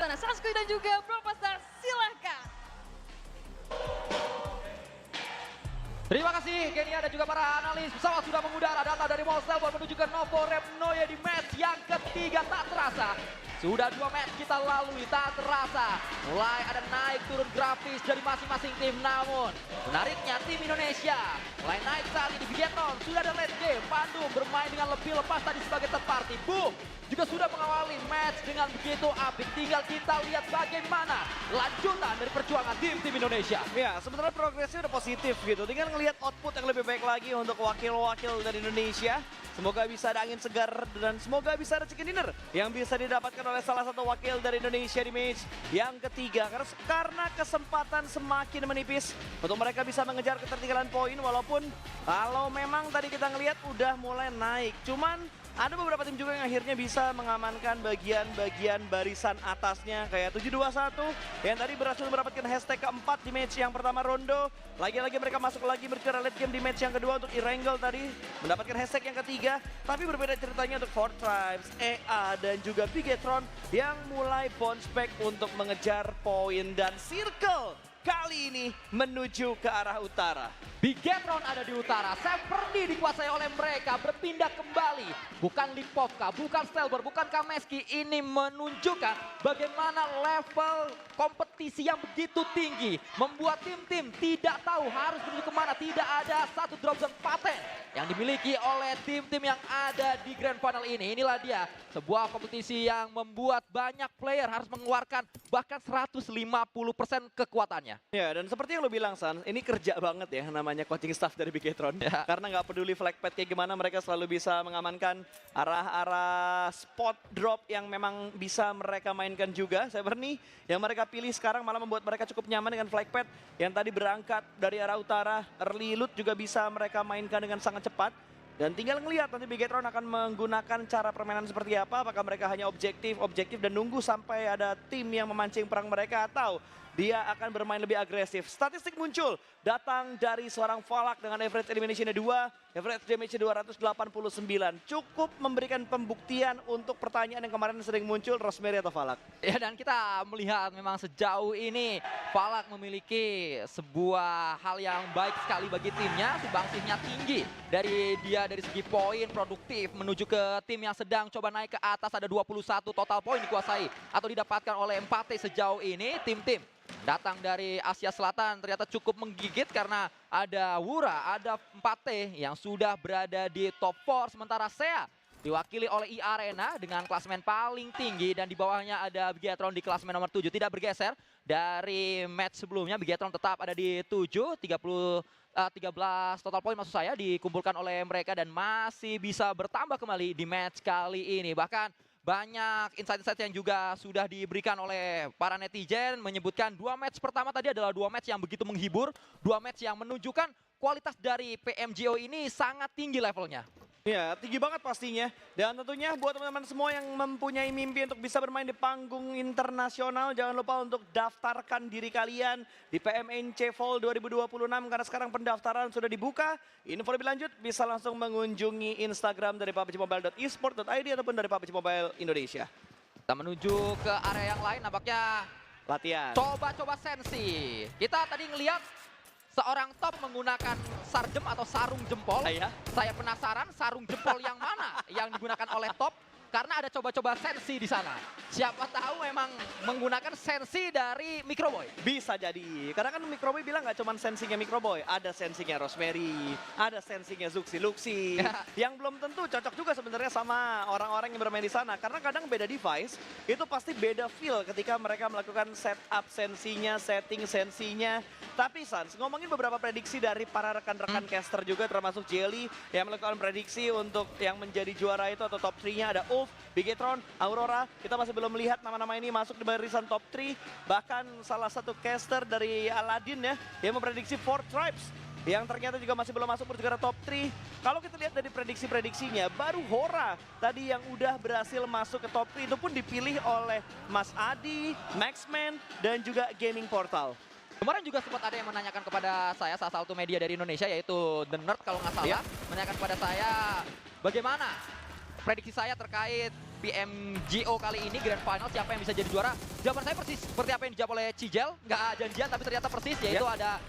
sana. Sasky dan juga Profesor, silahkan. Terima kasih Genia dan juga para analis. Pesawat sudah mengudara datang dari Moselborn menuju ke Novo Repnoye di match yang ketiga. Tak terasa sudah 2 match kita lalui, tak terasa mulai ada naik turun grafis dari masing-masing tim. Namun menariknya tim Indonesia mulai naik saat ini. Bigetron sudah ada late game, Pandu bermain dengan lebih lepas tadi sebagai third party. Boom juga sudah mengawali match dengan begitu apik. Tinggal kita lihat bagaimana lanjutan dari perjuangan tim Indonesia. Ya, sebenarnya progresnya udah positif gitu. Tinggal ngelihat output yang lebih baik lagi untuk wakil-wakil dari Indonesia. Semoga bisa ada angin segar dan semoga bisa ada chicken dinner yang bisa didapatkan oleh salah satu wakil dari Indonesia di match yang ketiga. Karena kesempatan semakin menipis untuk mereka bisa mengejar ketertinggalan poin, walaupun kalau memang tadi kita ngelihat udah mulai naik. Cuman ada beberapa tim juga yang akhirnya bisa mengamankan bagian-bagian barisan atasnya. Kayak 721 yang tadi berhasil mendapatkan hashtag keempat di match yang pertama Rondo. Lagi-lagi mereka masuk lagi berbicara late game di match yang kedua untuk Irangel tadi. Mendapatkan hashtag yang ketiga. Tapi berbeda ceritanya untuk Four Tribes, EA dan juga Bigetron yang mulai bounce back untuk mengejar poin. Dan Circle kali ini menuju ke arah utara. Bigetron ada di utara, Severny dikuasai oleh mereka, berpindah kembali. Bukan Lipovka, bukan Stelber, bukan Kameski. Ini menunjukkan bagaimana level kompetisi yang begitu tinggi. Membuat tim-tim tidak tahu harus menuju kemana. Tidak ada satu drop zone paten yang dimiliki oleh tim-tim yang ada di Grand Final ini. Inilah dia, sebuah kompetisi yang membuat banyak player harus mengeluarkan bahkan 150% kekuatannya. Ya, dan seperti yang lo bilang San, ini kerja banget ya namanya coaching staff dari Bigetron. Ya. Karena nggak peduli flag pad kayak gimana, mereka selalu bisa mengamankan arah-arah spot drop yang memang bisa mereka mainkan juga. Severny yang mereka pilih sekarang malah membuat mereka cukup nyaman dengan flag pad yang tadi berangkat dari arah utara. Early loot juga bisa mereka mainkan dengan sangat cepat. Dan tinggal ngelihat nanti Bigetron akan menggunakan cara permainan seperti apa. Apakah mereka hanya objektif dan nunggu sampai ada tim yang memancing perang mereka, atau dia akan bermain lebih agresif. Statistik muncul datang dari seorang Falak dengan average elimination-nya 2, average damage-nya 289. Cukup memberikan pembuktian untuk pertanyaan yang kemarin sering muncul, Rosemary atau Falak. Ya, dan kita melihat memang sejauh ini Falak memiliki sebuah hal yang baik sekali bagi timnya. Sumbangsihnya tinggi dari dia dari segi poin, produktif menuju ke tim yang sedang coba naik ke atas. Ada 21 total poin dikuasai atau didapatkan oleh Empate sejauh ini. Tim-tim datang dari Asia Selatan ternyata cukup menggigit karena ada Wura, ada Empate yang sudah berada di top 4. Sementara SEA diwakili oleh I-Arena dengan klasemen paling tinggi, dan di bawahnya ada Bigetron di klasemen nomor 7. Tidak bergeser dari match sebelumnya, Bigetron tetap ada di 7, 13 total poin maksud saya dikumpulkan oleh mereka dan masih bisa bertambah kembali di match kali ini. Bahkan banyak insight-insight yang juga sudah diberikan oleh para netizen menyebutkan 2 match pertama tadi adalah 2 match yang begitu menghibur, 2 match yang menunjukkan kualitas dari PMGO ini sangat tinggi levelnya. Ya, tinggi banget pastinya. Dan tentunya buat teman-teman semua yang mempunyai mimpi untuk bisa bermain di panggung internasional, jangan lupa untuk daftarkan diri kalian di PMNC Fall 2026 karena sekarang pendaftaran sudah dibuka. Info lebih lanjut bisa langsung mengunjungi Instagram dari pubgmobile.esport.id ataupun dari PUBG Mobile Indonesia. Kita menuju ke area yang lain, nampaknya Latihan. coba-coba sensi. Kita tadi ngelihat seorang top menggunakan sarjem atau sarung jempol. Saya penasaran sarung jempol yang mana yang digunakan oleh top, karena ada coba-coba sensi di sana. Siapa tahu memang menggunakan sensi dari Microboy. Bisa jadi, karena kan Microboy bilang nggak cuma sensinya Microboy, ada sensinya Rosemary, ada sensinya Zuxi Luxi, yang belum tentu cocok juga sebenarnya sama orang-orang yang bermain di sana. Karena kadang beda device, itu pasti beda feel ketika mereka melakukan setup sensinya, setting sensinya. Tapi Sans, ngomongin beberapa prediksi dari para rekan-rekan caster juga, termasuk Jelly yang melakukan prediksi untuk yang menjadi juara itu atau top 3-nya ada Ulf, Bigetron, Aurora. Kita masih belum melihat nama-nama ini masuk di barisan top 3. Bahkan salah satu caster dari Aladdin ya, yang memprediksi Four Tribes yang ternyata juga masih belum masuk berjuara top 3. Kalau kita lihat dari prediksi-prediksinya, baru Hora tadi yang udah berhasil masuk ke top 3, itu pun dipilih oleh Mas Adi, Maxman, dan juga Gaming Portal. Kemarin juga sempat ada yang menanyakan kepada saya, salah satu media dari Indonesia yaitu The Nerd kalau nggak salah, menanyakan kepada saya bagaimana prediksi saya terkait PMGO kali ini Grand Final siapa yang bisa jadi juara? Jawaban saya persis seperti apa yang dijawab oleh Cijel, nggak janjian tapi ternyata persis, yaitu ada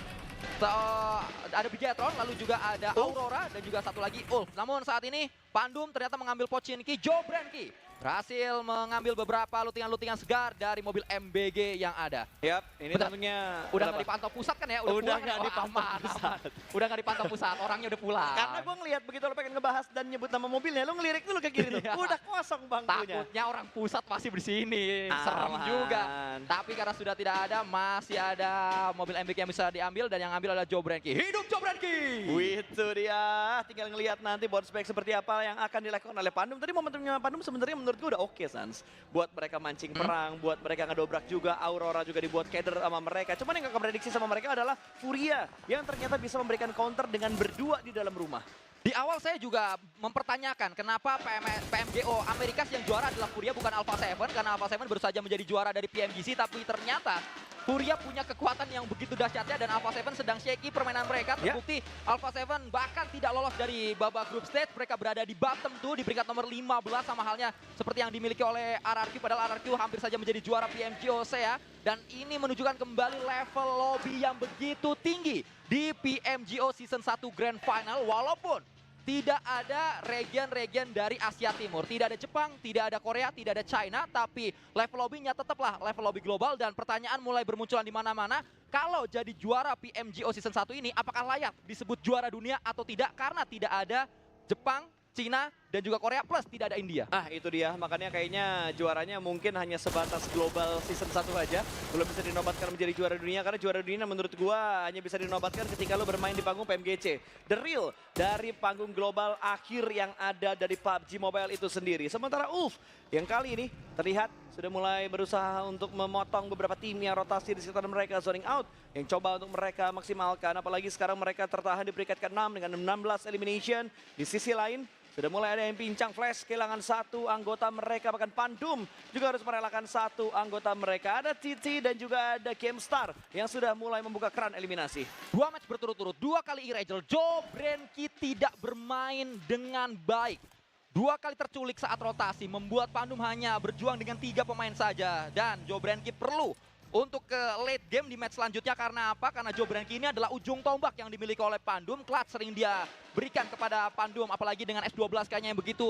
Bigetron, lalu juga ada Aurora dan juga satu lagi Ulf. Namun saat ini Pandum ternyata mengambil Pochinki, Jobranki berhasil mengambil beberapa lutingan-lutingan segar dari mobil MBG yang ada. Yap, ini tentunya udah nggak dipantau pusat kan ya? Udah nggak dipantau pusat. Udah nggak dipantau pusat, orangnya udah pulang. Karena gue ngelihat begitu lo pengen ngebahas dan nyebut nama mobilnya, lo ngelirik dulu ke kiri tuh. Udah kosong bangkunya. Takutnya orang pusat masih di sini. Serem juga. Tapi karena sudah tidak ada, masih ada mobil MBG yang bisa diambil dan yang ambil adalah Jobranki. Hidup Jobranki! Itu dia. Tinggal ngelihat nanti board spec seperti apa yang akan dilakukan oleh Pandum. Tadi momentumnya Pandum sebenarnya menurut gue udah oke, Sans. Buat mereka mancing perang, buat mereka ngedobrak juga. Aurora juga dibuat keder sama mereka. Cuman yang gak prediksi sama mereka adalah Furia yang ternyata bisa memberikan counter dengan berdua di dalam rumah. Di awal saya juga mempertanyakan kenapa PMGO Amerikas yang juara adalah Furia bukan Alpha 7, karena Alpha 7 baru saja menjadi juara dari PMGC, tapi ternyata Furia punya kekuatan yang begitu dahsyatnya dan Alpha 7 sedang shaky permainan mereka. Terbukti Alpha 7 bahkan tidak lolos dari babak group stage, mereka berada di bottom 2 di peringkat nomor 15 sama halnya seperti yang dimiliki oleh RRQ, padahal RRQ hampir saja menjadi juara PMGO SEA. Dan ini menunjukkan kembali level lobby yang begitu tinggi di PMGO Season 1 Grand Final, walaupun tidak ada region-region dari Asia Timur. Tidak ada Jepang, tidak ada Korea, tidak ada China. Tapi level lobby-nya tetaplah level lobby global. Dan pertanyaan mulai bermunculan di mana-mana. Kalau jadi juara PMGO Season 1 ini, apakah layak disebut juara dunia atau tidak? Karena tidak ada Jepang, Cina, dan juga Korea, plus tidak ada India. Ah, itu dia. Makanya kayaknya juaranya mungkin hanya sebatas global season 1 aja. Belum bisa dinobatkan menjadi juara dunia. Karena juara dunia menurut gua hanya bisa dinobatkan ketika lo bermain di panggung PMGC. The real dari panggung global akhir yang ada dari PUBG Mobile itu sendiri. Sementara Ulf yang kali ini terlihat sudah mulai berusaha untuk memotong beberapa tim yang rotasi di sekitar mereka, zoning out. Yang coba untuk mereka maksimalkan. Apalagi sekarang mereka tertahan di peringkat ke-6 dengan 16 elimination. Di sisi lain, sudah mulai ada yang pincang Flash, kehilangan satu anggota mereka, bahkan Pandum juga harus merelakan satu anggota mereka. Ada Titi dan juga ada Gamestar yang sudah mulai membuka keran eliminasi. 2 match berturut-turut, 2 kali Iragel. Jobranki tidak bermain dengan baik. 2 kali terculik saat rotasi, membuat Pandum hanya berjuang dengan 3 pemain saja. Dan Jobranki perlu untuk ke late game di match selanjutnya. Karena apa? Karena Jobranki ini adalah ujung tombak yang dimiliki oleh Pandum. Clutch sering dia berikan kepada Pandum, apalagi dengan S12 kayaknya yang begitu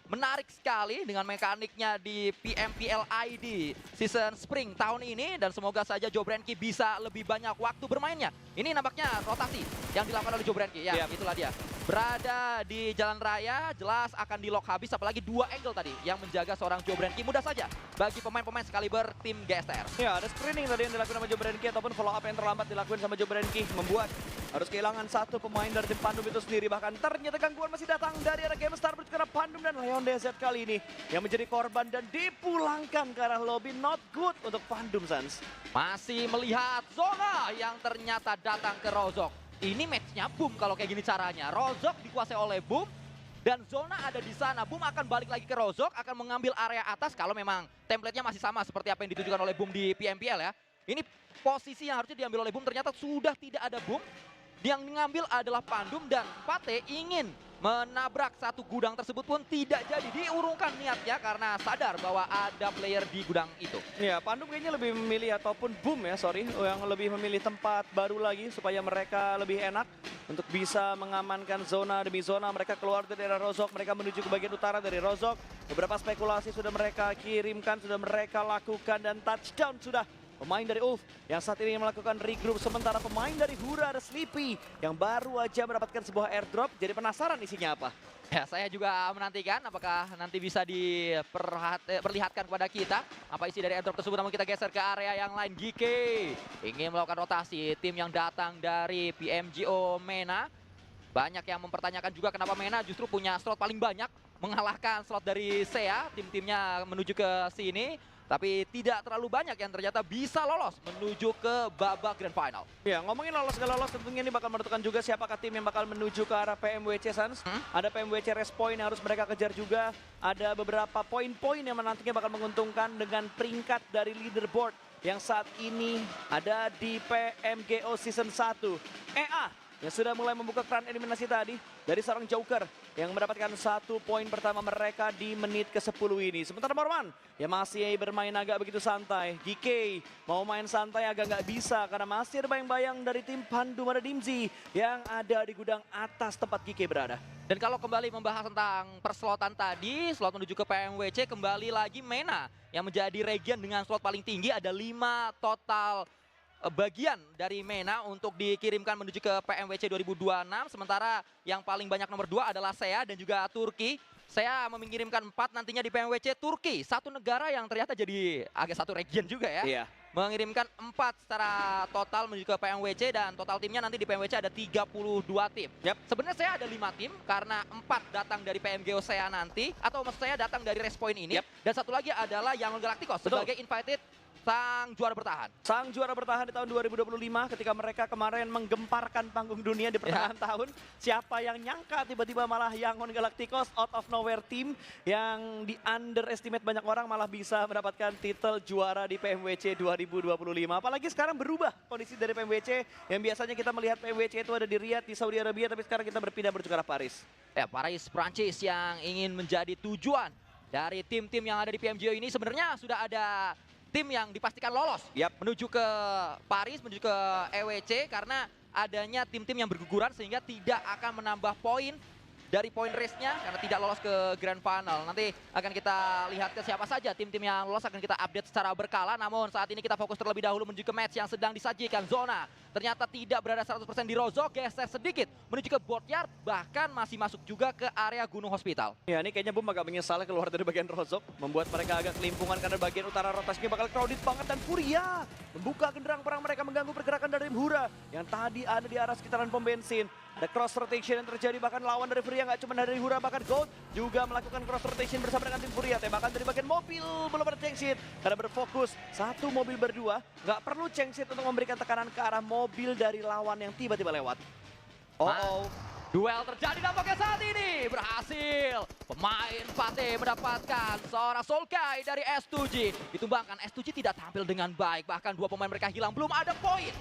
menarik sekali dengan mekaniknya di PMPL ID Season Spring tahun ini. Dan semoga saja Jobranki bisa lebih banyak waktu bermainnya. Ini nampaknya rotasi yang dilakukan oleh Jobranki. Ya, itulah dia. Berada di jalan raya, jelas akan di lock habis, apalagi 2 angle tadi yang menjaga seorang Jobranki. Mudah saja bagi pemain-pemain sekaliber tim GSTR. Ya, ada screening tadi yang dilakukan sama Jobranki ataupun follow up yang terlambat dilakukan sama Jobranki, membuat harus kehilangan satu pemain dari tim Pandum itu sendiri. Bahkan ternyata gangguan masih datang dari arah Gamestar karena Pandum dan Leon DZ kali ini yang menjadi korban dan dipulangkan ke arah lobby. Not good untuk Pandum, Sans. Masih melihat zona yang ternyata datang ke Rozok. Ini matchnya Boom kalau kayak gini caranya. Rozok dikuasai oleh Boom dan zona ada di sana. Boom akan balik lagi ke Rozok, akan mengambil area atas kalau memang template-nya masih sama seperti apa yang ditujukan oleh Boom di PMPL ya. Ini posisi yang harusnya diambil oleh Boom, ternyata sudah tidak ada Boom. Yang mengambil adalah Pandum dan Pate ingin menabrak satu gudang tersebut pun tidak jadi. Diurungkan niatnya karena sadar bahwa ada player di gudang itu. Ya, Pandum kayaknya lebih memilih ataupun Boom ya, yang lebih memilih tempat baru lagi supaya mereka lebih enak untuk bisa mengamankan zona demi zona. Mereka keluar dari daerah Rozok, mereka menuju ke bagian utara dari Rozok. Beberapa spekulasi sudah mereka kirimkan, sudah mereka lakukan dan touchdown sudah pemain dari Ulf yang saat ini melakukan regroup. Sementara pemain dari Hura ada Sleepy yang baru aja mendapatkan sebuah airdrop. Jadi penasaran isinya apa? Ya, saya juga menantikan apakah nanti bisa diperlihatkan kepada kita apa isi dari airdrop tersebut. Namun kita geser ke area yang lain. GK ingin melakukan rotasi. Tim yang datang dari PMGO MENA. Banyak yang mempertanyakan juga kenapa MENA justru punya slot paling banyak, mengalahkan slot dari SEA. Tim-timnya menuju ke sini. Tapi tidak terlalu banyak yang ternyata bisa lolos menuju ke babak Grand Final. Ya, ngomongin lolos gak lolos tentunya ini bakal menentukan juga siapakah tim yang bakal menuju ke arah PMWC, Sans. Ada PMWC Rest Point yang harus mereka kejar juga. Ada beberapa poin-poin yang nantinya bakal menguntungkan dengan peringkat dari leaderboard yang saat ini ada di PMGO Season 1. EA yang sudah mulai membuka keran eliminasi tadi dari seorang Joker yang mendapatkan 1 poin pertama mereka di menit ke-10 ini. Sementara Morman yang masih bermain agak begitu santai. GK mau main santai agak nggak bisa karena masih ada bayang-bayang dari tim Pandu Mada Dimzi yang ada di gudang atas tempat GK berada. Dan kalau kembali membahas tentang perslotan tadi, slot menuju ke PMWC kembali lagi MENA yang menjadi region dengan slot paling tinggi. Ada 5 total bagian dari MENA untuk dikirimkan menuju ke PMWC 2026. Sementara yang paling banyak nomor 2 adalah SEA dan juga Turki. SEA mengirimkan 4 nantinya di PMWC. Turki, satu negara yang ternyata jadi agak satu region juga ya. Iya. Mengirimkan 4 secara total menuju ke PMWC dan total timnya nanti di PMWC ada 32 tim. Yap. Sebenarnya saya ada 5 tim karena 4 datang dari PMGO SEA nanti atau maksud saya datang dari Respoint ini. Yap. Dan satu lagi adalah Young Galacticos sebagai invited sang juara bertahan. Sang juara bertahan di tahun 2025 ketika mereka kemarin menggemparkan panggung dunia di pertengahan tahun. Siapa yang nyangka tiba-tiba malah Yangon Galacticos out of nowhere team yang di underestimate banyak orang malah bisa mendapatkan titel juara di PMWC 2025. Apalagi sekarang berubah kondisi dari PMWC yang biasanya kita melihat PMWC itu ada di Riyadh di Saudi Arabia, tapi sekarang kita berpindah menuju ke arah Paris. Ya, Paris Prancis yang ingin menjadi tujuan dari tim-tim yang ada di PMGO ini. Sebenarnya sudah ada tim yang dipastikan lolos menuju ke Paris, menuju ke EWC karena adanya tim-tim yang berguguran sehingga tidak akan menambah poin dari poin race-nya karena tidak lolos ke Grand Final. Nanti akan kita lihat ke siapa saja tim-tim yang lolos, akan kita update secara berkala. Namun saat ini kita fokus terlebih dahulu menuju ke match yang sedang disajikan. Zona ternyata tidak berada 100% di Rozok, geser sedikit menuju ke Boatyard, bahkan masih masuk juga ke area Gunung Hospital. Ya, ini kayaknya Boom agak menyesal keluar dari bagian Rozok, membuat mereka agak kelimpungan karena bagian utara rotasinya bakal crowded banget dan Furia membuka genderang perang mereka mengganggu pergerakan dari Hura yang tadi ada di arah sekitaran pom bensin. Ada cross rotation yang terjadi, bahkan lawan dari Furia nggak cuma dari Hura, bahkan Gold juga melakukan cross rotation bersama dengan tim Furia. Tembakan dari bagian mobil belum ada Chengshit karena berfokus satu mobil berdua, nggak perlu Chengshit untuk memberikan tekanan ke arah mobil dari lawan yang tiba-tiba lewat. Duel terjadi nampaknya saat ini. Berhasil. Pemain Fatih mendapatkan seorang Solkai dari S2G. Ditumbangkan, S2G tidak tampil dengan baik. Bahkan 2 pemain mereka hilang, belum ada poin.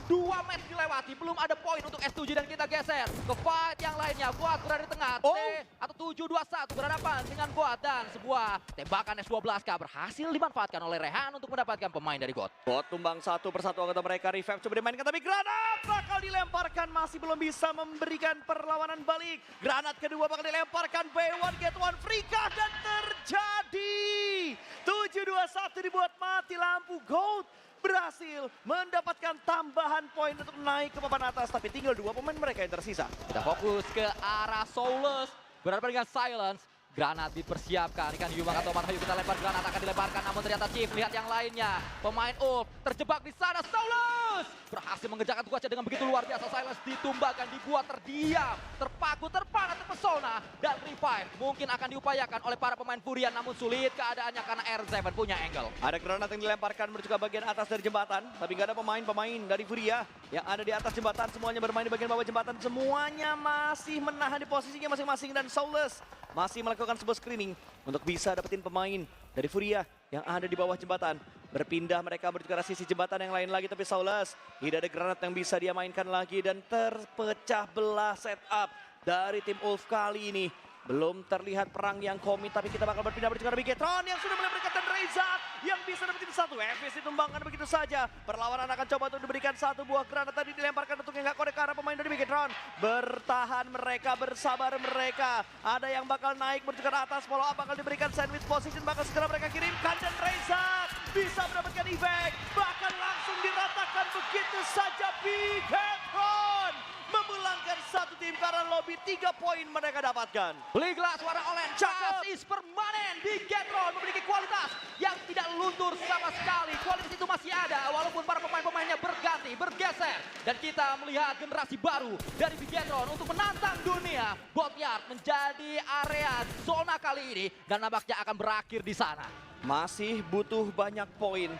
2 match dilewati, belum ada poin untuk S2G dan kita geser ke fight yang lainnya. Buat berada di tengah, T atau 7-2-1 berhadapan dengan Buat dan sebuah tembakan S12K berhasil dimanfaatkan oleh Rehan untuk mendapatkan pemain dari God. Bot tumbang satu persatu anggota mereka, revive coba dimainkan tapi granat bakal dilemparkan, masih belum bisa memberikan perlawanan balik. Granat kedua bakal dilemparkan, B1 get one free card dan terjadi 7-2-1 dibuat mati lampu. Gold berhasil mendapatkan tambahan poin untuk naik ke papan atas, tapi tinggal 2 pemain mereka yang tersisa. Kita fokus ke arah Soulless, berhadapan dengan Silence. Granat dipersiapkan, ikan Yumak atau Marhayu kita lempar, granat akan dilemparkan, namun ternyata Chief lihat yang lainnya. Pemain Ulf terjebak di sana, Soulless berhasil mengerjakan tugasnya dengan begitu luar biasa. Silence ditumbangkan, dibuat terdiam, terpaku, terpana, terpesona, dan revive mungkin akan diupayakan oleh para pemain Furian, namun sulit keadaannya karena R7 punya angle. Ada granat yang dilemparkan menuju ke bagian atas dari jembatan, tapi nggak ada pemain-pemain dari Furia yang ada di atas jembatan. Semuanya bermain di bagian bawah jembatan, semuanya masih menahan di posisinya masing-masing, dan Soulless masih melakukan sebuah screening untuk bisa dapetin pemain dari Furia yang ada di bawah jembatan. Berpindah mereka menuju ke arah sisi jembatan yang lain lagi, tapi Soulless tidak ada granat yang bisa dia mainkan lagi dan terpecah belah setup dari tim Ulf kali ini. Belum terlihat perang yang komit, tapi kita bakal berpindah menuju ke arah Bigetron yang sudah mulai berikan Rezak yang bisa dapetin satu. FS ditumbangkan begitu saja. Perlawanan akan coba untuk diberikan satu buah granat tadi dilemparkan untuk yang nggak kode ke arah pemain dari Bigetron. Bertahan mereka, bersabar mereka. Ada yang bakal naik menuju ke atas, follow up bakal diberikan sandwich position, bakal segera mereka kirimkan dan Rezak bisa mendapatkan efek. Bahkan langsung diratakan begitu saja. Bigetron memulangkan satu tim karena lobby 3 poin mereka dapatkan. Liglas warna Olen, Chas is permanen. Bigetron memiliki kualitas yang tidak luntur sama sekali. Kualitas itu masih ada walaupun para pemain-pemainnya berganti, bergeser. Dan kita melihat generasi baru dari Bigetron untuk menantang dunia. Boatyard menjadi area zona kali ini dan nampaknya akan berakhir di sana. Masih butuh banyak poin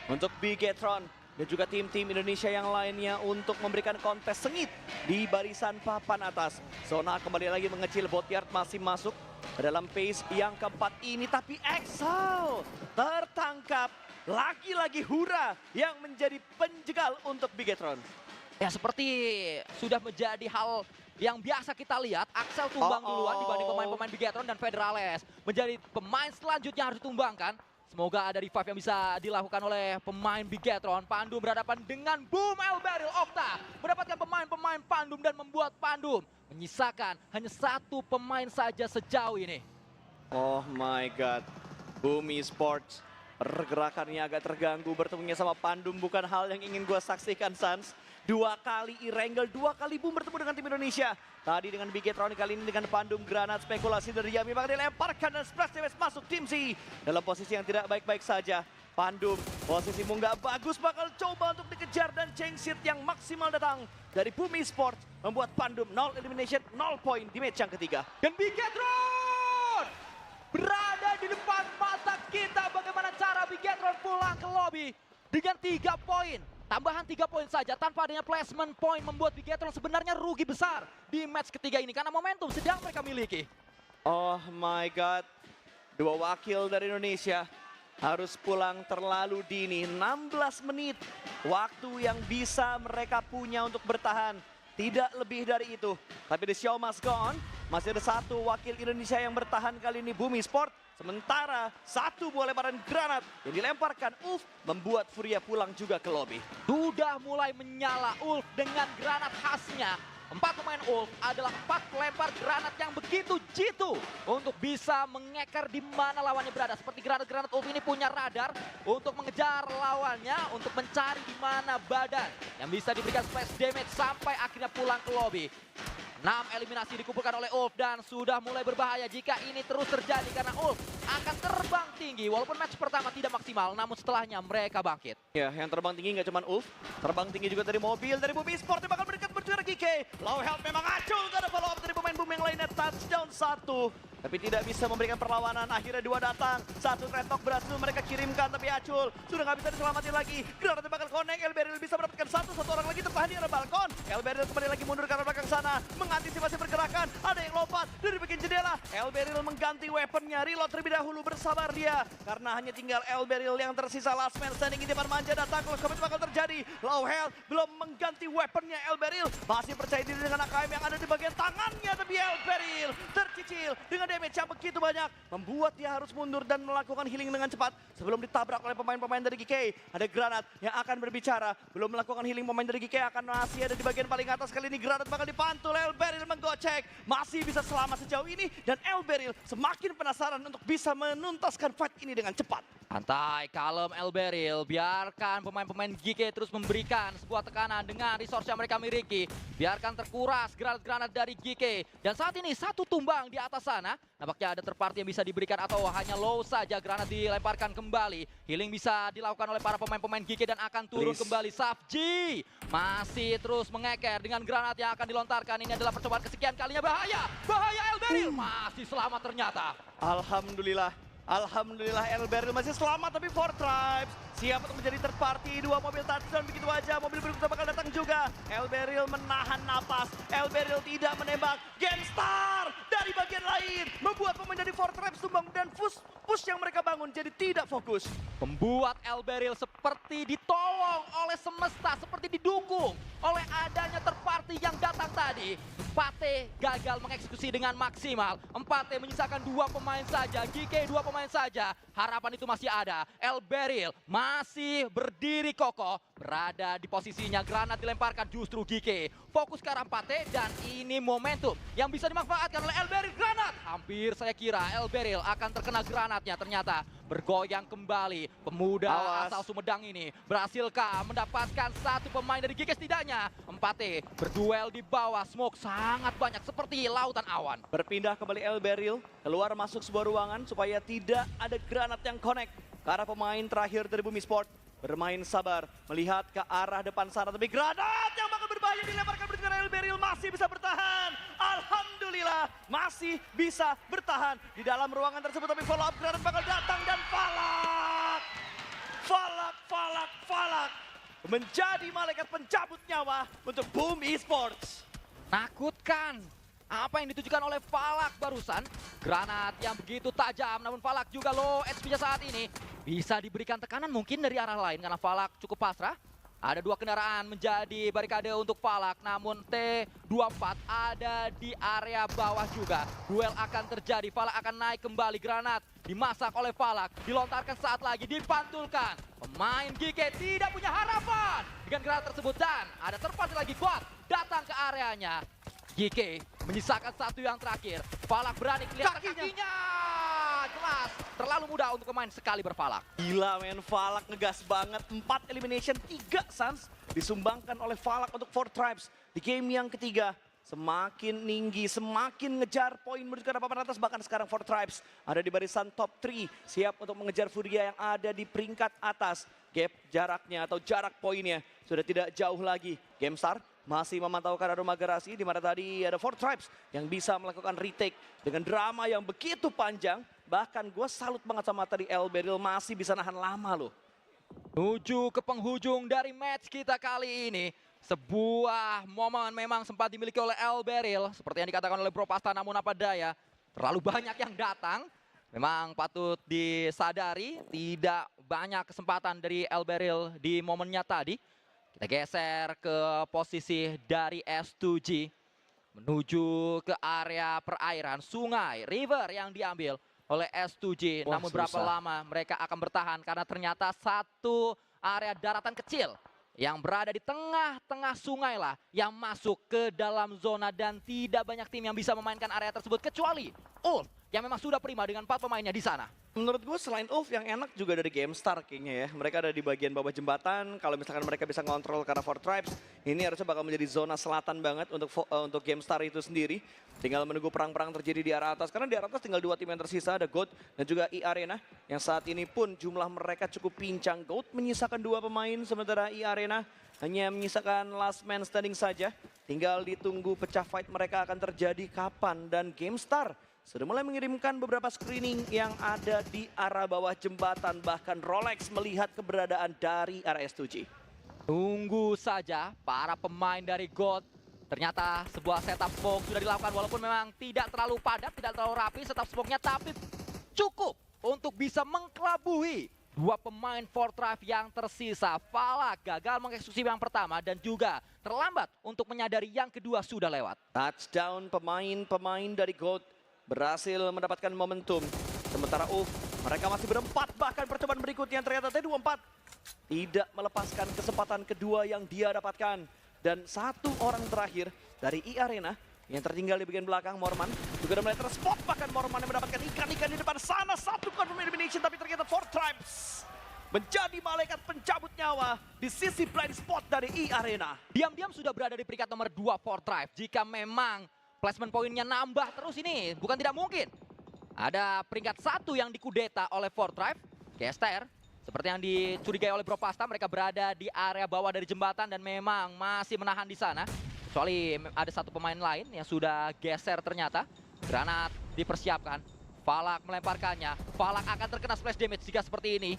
untuk Bigetron dan juga tim-tim Indonesia yang lainnya untuk memberikan kontes sengit di barisan papan atas. Zona kembali lagi mengecil, Boatyard masih masuk ke dalam pace yang keempat ini, tapi Exal tertangkap. Lagi-lagi Hura yang menjadi penjegal untuk Bigetron. Ya seperti sudah menjadi hal yang biasa kita lihat, Axel tumbang duluan dibanding pemain-pemain Bigetron dan Federales. Menjadi pemain selanjutnya harus ditumbangkan. Semoga ada revive yang bisa dilakukan oleh pemain Bigetron. Pandum berhadapan dengan Boom Elberil. Okta mendapatkan pemain-pemain Pandum dan membuat Pandum menyisakan hanya satu pemain saja sejauh ini. Oh my god, Boom Esports pergerakannya agak terganggu, bertemunya sama Pandum bukan hal yang ingin gue saksikan, Sans. 2 kali Irangel, 2 kali Boom bertemu dengan tim Indonesia. Tadi dengan Bigetron, kali ini dengan Pandum. Granat spekulasi dari Yami bakal dilemparkan dan splash damage masuk tim Z. Dalam posisi yang tidak baik-baik saja. Pandum, posisimu nggak bagus, bakal coba untuk dikejar dan Chainshit yang maksimal datang dari Boom Esports membuat Pandum 0 elimination, 0 point di match yang ketiga. Dan Bigetron berada di depan mata kita. Bagaimana cara Bigetron pulang ke lobby dengan 3 poin. Tambahan 3 poin saja tanpa adanya placement point membuat Bigetron sebenarnya rugi besar di match ketiga ini karena momentum sedang mereka miliki. Oh my god, 2 wakil dari Indonesia harus pulang terlalu dini. 16 menit waktu yang bisa mereka punya untuk bertahan. Tidak lebih dari itu. Tapi the show must go on. Masih ada 1 wakil Indonesia yang bertahan kali ini, Boom Esports. Sementara 1 buah lemparan granat yang dilemparkan Ulf membuat Furia pulang juga ke lobby. Sudah mulai menyala Ulf dengan granat khasnya. 4 pemain Ulf adalah 4 pelempar granat yang begitu jitu untuk bisa mengeker di mana lawannya berada. Seperti granat-granat Ulf ini punya radar untuk mengejar lawannya, untuk mencari di mana badan yang bisa diberikan splash damage sampai akhirnya pulang ke lobby. 6 eliminasi dikumpulkan oleh Ulf dan sudah mulai berbahaya jika ini terus terjadi karena Ulf akan terbang tinggi walaupun match pertama tidak maksimal namun setelahnya mereka bangkit. Ya, yang terbang tinggi nggak cuma Ulf, terbang tinggi juga dari mobil dari Boom Esports yang bakal berdekat berjuara GK. Low health memang acul, gak ada follow up dari pemain Boom yang lainnya, touchdown 1. Tapi tidak bisa memberikan perlawanan, akhirnya 2 datang. 1 tretok berhasil mereka kirimkan tapi acul. Sudah nggak bisa diselamatin lagi. Granatnya bakal connect, Elberil bisa mendapatkan satu orang lagi tertahan di arah balkon. Elberil kembali lagi mundur ke arah belakang sana. Mengantisipasi pergerakan, ada yang lompat dari bagian jendela. Elberil mengganti weaponnya, reload terlebih dahulu, bersabar dia. Karena hanya tinggal Elberil yang tersisa, last man standing di depan manja datang. Kalau comment bakal terjadi, low health, belum mengganti weaponnya Elberil. Masih percaya diri dengan AKM yang ada di bagian tangannya. Tapi Elberil tercicil dengan damage yang begitu banyak, membuat dia harus mundur dan melakukan healing dengan cepat sebelum ditabrak oleh pemain-pemain dari GK. Ada granat yang akan berbicara, belum melakukan healing, pemain dari GK akan masih ada di bagian paling atas. Kali ini granat bakal dipantul, Elberil menggocek, masih bisa selamat sejauh ini dan Elberil semakin penasaran untuk bisa menuntaskan fight ini dengan cepat. Santai, kalem Elberil, biarkan pemain-pemain GK terus memberikan sebuah tekanan dengan resource yang mereka miliki. Biarkan terkuras granat-granat dari GK. Dan saat ini 1 tumbang di atas sana. Nampaknya ada third party yang bisa diberikan atau hanya low saja granat dilemparkan kembali. Healing bisa dilakukan oleh para pemain-pemain GK dan akan turun kembali. Safji masih terus mengeker dengan granat yang akan dilontarkan. Ini adalah percobaan kesekian kalinya, bahaya. Bahaya Elberil, masih selamat ternyata. Alhamdulillah Elberil masih selamat, tapi Four Tribes siap untuk menjadi third party. 2 mobil touchdown begitu aja, mobil berikutnya bakal datang juga. Elberil menahan napas, Elberil tidak menembak. Genstar dari bagian lain membuat pemain dari Four Tribes tumbang dan push yang mereka bangun jadi tidak fokus. Membuat Elberil seperti ditolong oleh semesta, seperti didukung oleh adanya third party yang datang tadi. Empate gagal mengeksekusi dengan maksimal. Empate menyisakan 2 pemain saja, GK 2 pemain saja. Harapan itu masih ada. Elberil masih berdiri kokoh, berada di posisinya. Granat dilemparkan justru GK. Fokus ke arah Empate dan ini momentum yang bisa dimanfaatkan oleh Elberil. Granat, hampir saya kira Elberil akan terkena granatnya, ternyata bergoyang kembali. Pemuda asal Sumedang ini berhasilkah mendapatkan 1 pemain dari GK setidaknya. Empate berduel di bawah, smoke sangat banyak seperti lautan awan. Berpindah kembali Elberil, keluar masuk sebuah ruangan supaya tidak ada granat yang connect ke arah pemain terakhir dari Boom Esports. Bermain sabar, melihat ke arah depan sana, tapi granat yang bakal berbahaya dilemparkan berjuara. Elberil masih bisa bertahan. Alhamdulillah masih bisa bertahan di dalam ruangan tersebut, tapi follow up granat bakal datang dan Falak menjadi malaikat pencabut nyawa untuk Boom Esports. Nakutkan. Apa yang ditujukan oleh Falak barusan? Granat yang begitu tajam, namun Falak juga low HP-nya saat ini. Bisa diberikan tekanan mungkin dari arah lain karena Falak cukup pasrah. Ada 2 kendaraan menjadi barikade untuk Falak, namun T24 ada di area bawah juga. Duel akan terjadi, Falak akan naik kembali, granat dimasak oleh Falak, dilontarkan saat lagi, dipantulkan. Pemain GK tidak punya harapan dengan granat tersebut dan ada terpantul lagi kuat datang ke areanya. GK menyisakan 1 yang terakhir. Falak berani kelihatan kakinya. Jelas, terlalu mudah untuk pemain sekali berFalak. Gila men, Falak ngegas banget. 4 elimination, 3 Suns disumbangkan oleh Falak untuk 4 Tribes. Di game yang ketiga, semakin tinggi, semakin ngejar poin menuju ke papan atas. Bahkan sekarang 4 Tribes ada di barisan top 3. Siap untuk mengejar Furia yang ada di peringkat atas. Gap jaraknya atau jarak poinnya sudah tidak jauh lagi. GameStar masih memantau aroma garasi, di mana tadi ada 4 Tribes yang bisa melakukan retake dengan drama yang begitu panjang. Bahkan gue salut banget sama tadi Elberil, masih bisa nahan lama loh. Menuju ke penghujung dari match kita kali ini. Sebuah momen memang sempat dimiliki oleh Elberil, seperti yang dikatakan oleh Bro Pasta, namun apa daya, terlalu banyak yang datang. Memang patut disadari, tidak banyak kesempatan dari Elberil di momennya tadi. Kita geser ke posisi dari S2G. Menuju ke area perairan, sungai, river yang diambil oleh S2G. Wah, namun berapa susah. lama mereka akan bertahan karena ternyata satu area daratan kecil yang berada di tengah-tengah sungai lah yang masuk ke dalam zona dan tidak banyak tim yang bisa memainkan area tersebut kecuali Ulf yang memang sudah prima dengan 4 pemainnya di sana. Menurut gue selain Ulf yang enak juga dari GameStar kayaknya ya. Mereka ada di bagian bawah jembatan. Kalau misalkan mereka bisa ngontrol karena 4 Tribes, ini harusnya bakal menjadi zona selatan banget untuk GameStar itu sendiri. Tinggal menunggu perang-perang terjadi di arah atas. Karena di arah atas tinggal 2 tim yang tersisa, ada GOAT dan juga E-Arena. Yang saat ini pun jumlah mereka cukup pincang. GOAT menyisakan 2 pemain, sementara E-Arena hanya menyisakan last man standing saja. Tinggal ditunggu pecah fight mereka akan terjadi kapan. Dan GameStar sudah mulai mengirimkan beberapa screening yang ada di arah bawah jembatan. Bahkan Rolex melihat keberadaan dari arah S2G. Tunggu saja para pemain dari GOAT. Ternyata sebuah setup smoke sudah dilakukan walaupun memang tidak terlalu padat, tidak terlalu rapi setup smoke-nya, tapi cukup untuk bisa mengkelabui 2 pemain 4 Tribe yang tersisa. Falak gagal mengeksekusi yang pertama dan juga terlambat untuk menyadari yang kedua sudah lewat. Touchdown pemain-pemain dari GOAT berhasil mendapatkan momentum. Sementara Ulf, mereka masih berempat, bahkan percobaan berikutnya ternyata T24 tidak melepaskan kesempatan kedua yang dia dapatkan. Dan 1 orang terakhir dari E-Arena yang tertinggal di bagian belakang, Morman juga udah mulai terspot, bahkan Morman yang mendapatkan ikan-ikan di depan sana. 1 confirm elimination, tapi ternyata 4 Tribes menjadi malaikat pencabut nyawa di sisi blind spot dari E-Arena. Diam-diam sudah berada di peringkat nomor 2 4 Tribe. Jika memang placement poinnya nambah terus ini bukan tidak mungkin. Ada peringkat 1 yang dikudeta oleh 4 Tribe. GSTR seperti yang dicurigai oleh Bro Pasta, mereka berada di area bawah dari jembatan dan memang masih menahan di sana. Kecuali ada 1 pemain lain yang sudah geser ternyata. Granat dipersiapkan. Falak melemparkannya. Falak akan terkena splash damage jika seperti ini.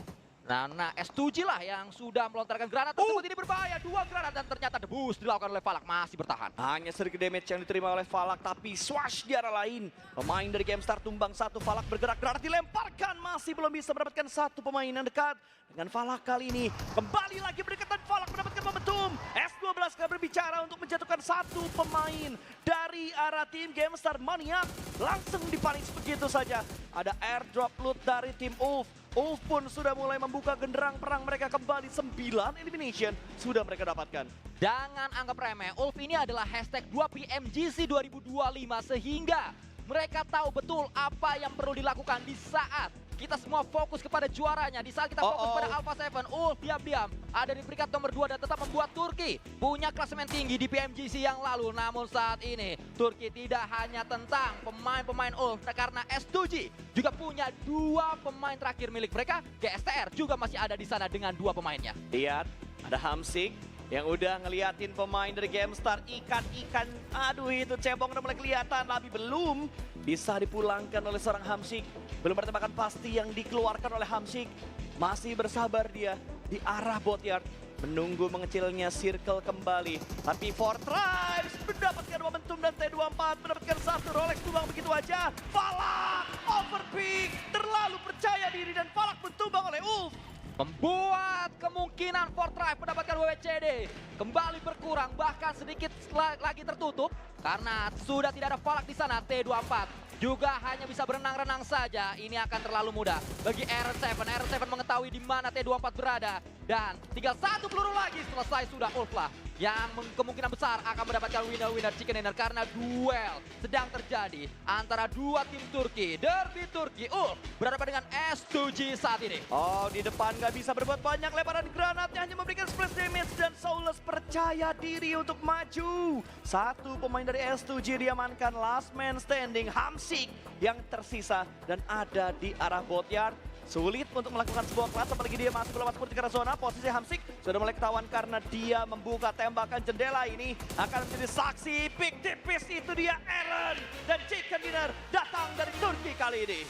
Nah, S2G lah yang sudah melontarkan granat tersebut. Ini berbahaya, 2 granat dan ternyata debus dilakukan oleh Falak, masih bertahan. Hanya sedikit damage yang diterima oleh Falak, tapi swash di arah lain. Pemain dari GameStar tumbang 1, Falak bergerak, granat dilemparkan, masih belum bisa mendapatkan 1 pemain yang dekat. Dengan Falak kali ini, kembali lagi berdekatan, Falak mendapatkan momentum. S12 kali berbicara untuk menjatuhkan 1 pemain dari arah tim GameStar. Maniak langsung dipanis begitu saja. Ada airdrop loot dari tim Ulf. Ulf pun sudah mulai membuka genderang perang mereka kembali. 9 elimination sudah mereka dapatkan. Jangan anggap remeh, Ulf ini adalah hashtag 2PMGC 2025 sehingga mereka tahu betul apa yang perlu dilakukan di saat kita semua fokus kepada juaranya. Di saat kita fokus pada Alpha 7, Ulf diam-diam ada di peringkat nomor 2 dan tetap membuat Turki punya klasemen tinggi di PMGC yang lalu. Namun saat ini Turki tidak hanya tentang pemain-pemain Ulf, karena S2G juga punya 2 pemain terakhir milik mereka. GSTR juga masih ada di sana dengan 2 pemainnya. Lihat, ada Hamsik yang udah ngeliatin pemain dari GameStar. Ikan-ikan, aduh itu cebong udah mulai kelihatan, tapi belum bisa dipulangkan oleh seorang Hamsik. Belum ada tembakan pasti yang dikeluarkan oleh Hamsik. Masih bersabar dia di arah boatyard, menunggu mengecilnya circle kembali. Tapi 4 Tribes mendapatkan momentum dan T24 mendapatkan 1 Rolex tumbang begitu aja. Falak overpick, terlalu percaya diri dan Falak pun tumbang oleh Ulf. Membuat kemungkinan for drive mendapatkan WWCD kembali berkurang, bahkan sedikit lagi tertutup karena sudah tidak ada Falak di sana. T24 juga hanya bisa berenang-renang saja. Ini akan terlalu mudah bagi RN7. RN7 mengetahui di mana T24 berada dan tinggal satu peluru lagi selesai sudah. Ulflah yang kemungkinan besar akan mendapatkan winner chicken dinner karena duel sedang terjadi antara dua tim Turki. Derby Turki. Ulf berhadapan dengan S2G saat ini. Oh, di depan nggak bisa berbuat banyak. Lemparan granatnya hanya memberikan splash damage dan Saulus percaya diri untuk maju. Satu pemain dari S2G diamankan, last man standing Hamsik yang tersisa dan ada di arah boatyard. Sulit untuk melakukan sebuah kelas, apalagi dia masih belum masuk ke zona. Posisi Hamsik sudah mulai ketahuan karena dia membuka tembakan jendela. Ini akan menjadi saksi pick tipis. Itu dia Eren dan Chicken Dinner datang dari Turki kali ini.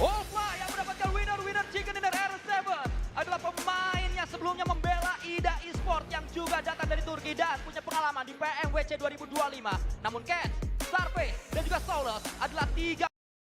Ulflah yang mendapatkan winner chicken dinner. RN7 adalah pemain yang sebelumnya membela Ida Esport yang juga datang dari Turki dan punya pengalaman di PMWC 2025. Namun Ken, Sarpe dan juga Saulus adalah tiga